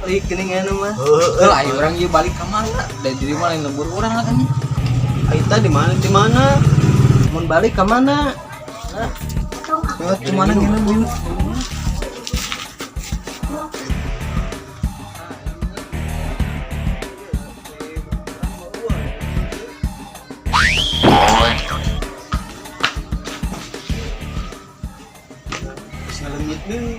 balik gini ngana mah. Lah orang ieu balik ka mana? Da diri mah lain lembur urang lah kan. Aita di mana? Di mana? Mun balik ka mana? Cuman ngana mun. Salengit deui.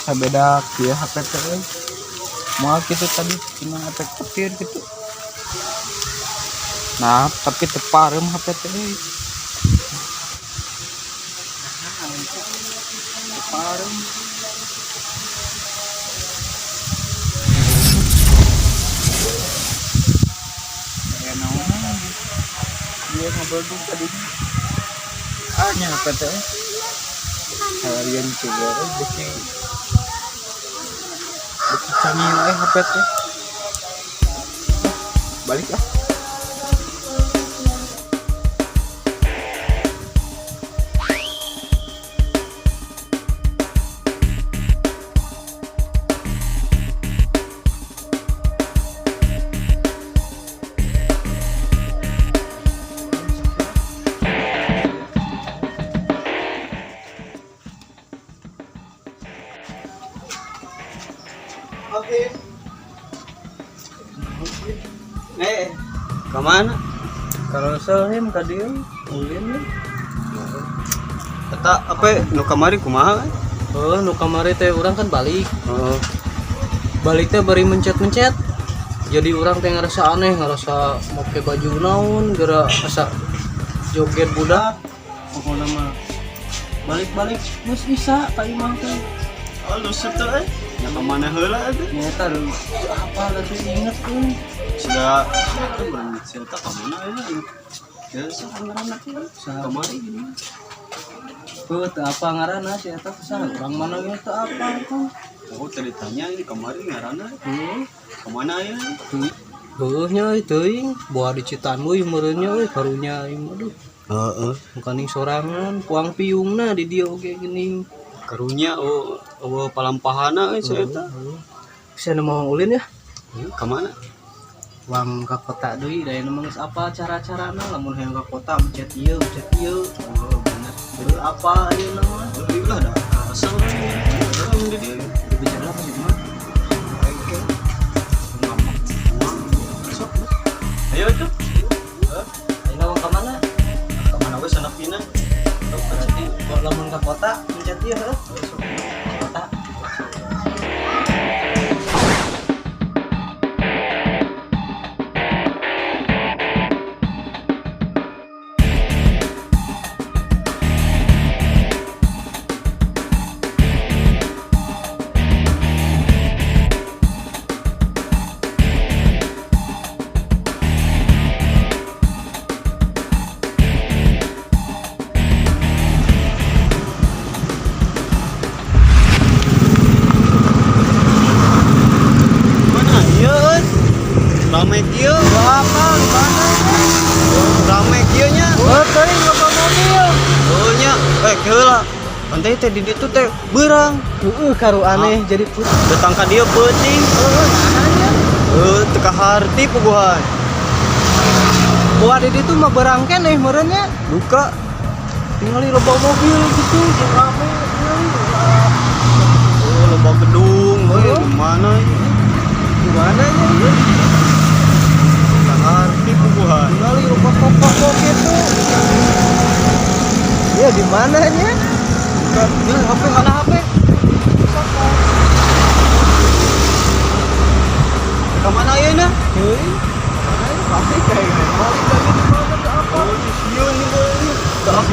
Asa beda kieu HP teh euy. Moal kitu tadi cuma efek petir gitu. Nah, tapi teu parem HP teh euy. Teu parem. Dia ngobrol dulu tadi. Nya HP teh. Harian juga beki. Beki canggih HP teh. Balik ah. Oke. Kemana? Kalau sohem ka dieu ulin. Eta apa nu kamari kumaha? Oh, nu kamari teh urang kan balik. Oh, Balik teh bari mencet-mencet. Jadi urang teh ngerasa aneh, ngerasa make baju naon, gara asa joget budak. Pokona mah balik-balik geus isa ka imah teh. oh lu setu nya kemana heula atuh? Nyata dulu apa lagi inget tuh. Sudah berani cerita kemana ya? Ya sekarang nanti kamari gini. Tuh apa ngaranna si eta kesana urang mana ge teu apa tuh. Oh ceritanya ini kamari ngaranna. Kemana ya? Heuh nya teuing boa di Citanduy meureun nya euy karunya ieu aduh. Heeh. Bukan sorangan puang piungna di dieu oge geuning. Karunya palampahana cerita. Bisa mau ulin ya? Kemana? Wang ka kota deui da anu geus apa cara-carana lamun hayang ka kota mencet ieu. Oh bener. Jadi apa ayeuna mah? Ulah dah asal orang di dieu. Bicara apa sih mah? Ayo tuh. Ayeuna mau ka mana? Kemana we sana pina? Berarti kalau lamun ka kota mencet ieu heuh. Kota. Ramai kieu apa gimana? Ramai kieu nya. Oh, teuing loba mobil. Oh nya, keula. Pantai teh di ditu teh beurang. Karu aneh jadi putih. Datang ka dieu peuting. Nahan ya. Teu ka harti puguhan. Wah di itu mah berangken merenya Buka. tinggal di loba mobil gitu yang rame Oh, lomba gedung. Oh. Mana ini? gimana ya Ngerti puguhan. tinggal di loba toko gitu ya di mana nya bukan ya HP mana HP Kemana ya nah? heuy pasti kayak balik lagi di mana ke apa Siun nih boy.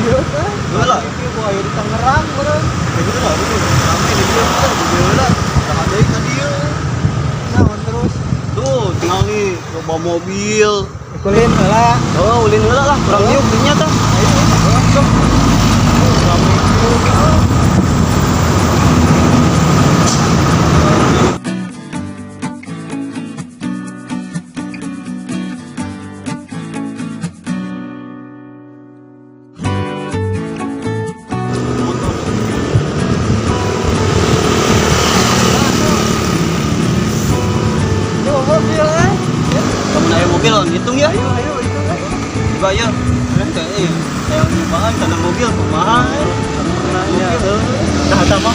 iya kan Gua lah. itu gua ayo di Tangerang beureun Begitu lah, itu ramai di dia kita di dia lah. Tak ada yang tadi ya. naon terus Tuh, tinggal nih lomba mobil. kulin heula Oh, ulin heula lah, kurang yuk dinya tah. ayo langsung rame juga tuh mobil kan Kamu naik mobil, hitung ya. ayo ayo itu kan Dibayar. Kayaknya yang dibayar karena mobil kumaha. Mobil. Dah sama.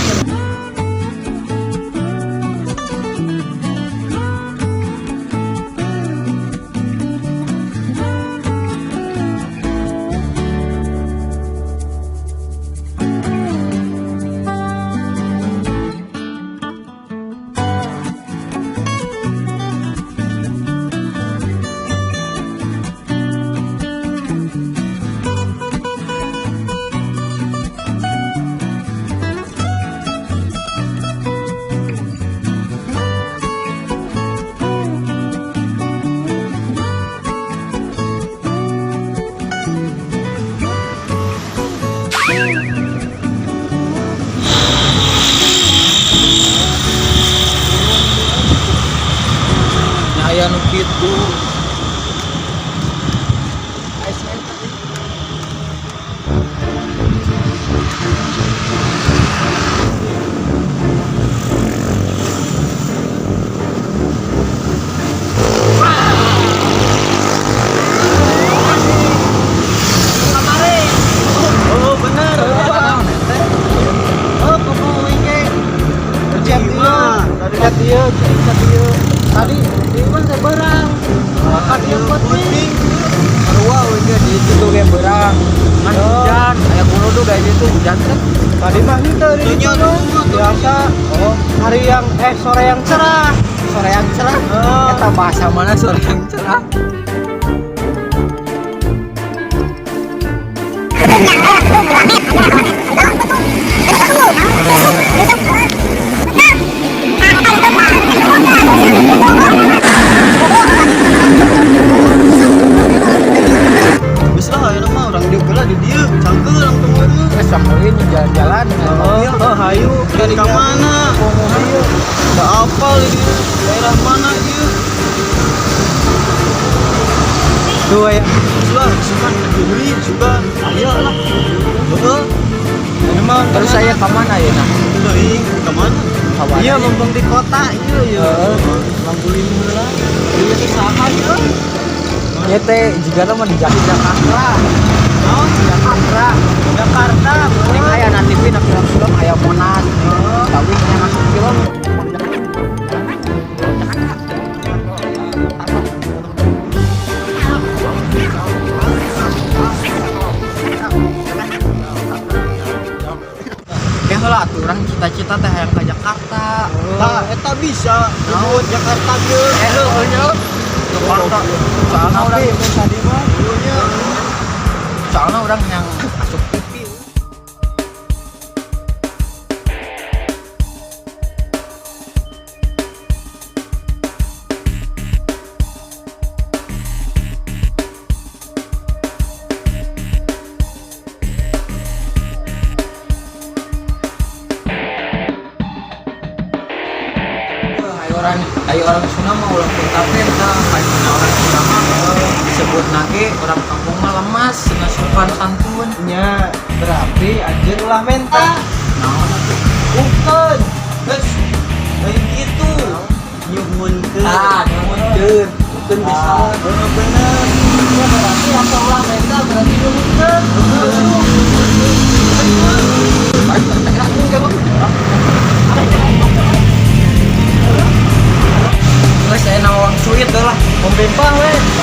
aya nu kitu Oh, benar. oh kudu wike kerja Gimana? dia tadi dia mah teh berang maka dia penting sarua wike di situ ge berang kan hujan aya kuno tuh kayak gitu hujan teh tadi mah henteu di Hujannya situ tuh. biasa oh hari yang sore yang cerah eta bahasa mana sore yang cerah Bisa lah, ya mah orang dia geula di dia, cangkeul orang temu itu. terus samperin jalan-jalan dengan mobil hayu. Dari ke mana? hayu Udah apal ini. Daerah mana dia? tuh ya Sudah, suka diberi juga. Ayo lah. Betul. memang terus saya ke mana ya nah Dari ke mana? iya mumpung di kota iya lampu lima lah iya teh saha ya ya teh jika mah di Jakarta Oh, Jakarta penting aya nanti nak film aya Monas tapi yang masuk film lah aturan cita-cita teh hayang ke Jakarta. Nah, eta bisa. Nuhun Jakarta ge. Heunya Jakarta. Soalna urang tadi mah soalna urang yang asup TV. Ayo orang Sunda mah ulah puntapen tah kayak orang Sunda mah disebut nage orang kampung mah lemas cenah sopan santun nya berarti anjeun ulah menta naon atuh bukan geus Kayak gitu. Nyuhun ke. nyuhunkeun bukan bisa Bener-bener. Ya berarti apa ulah mereka berarti dulu. Guys, saya nama uang cuit dah lah. Mau bempang weh.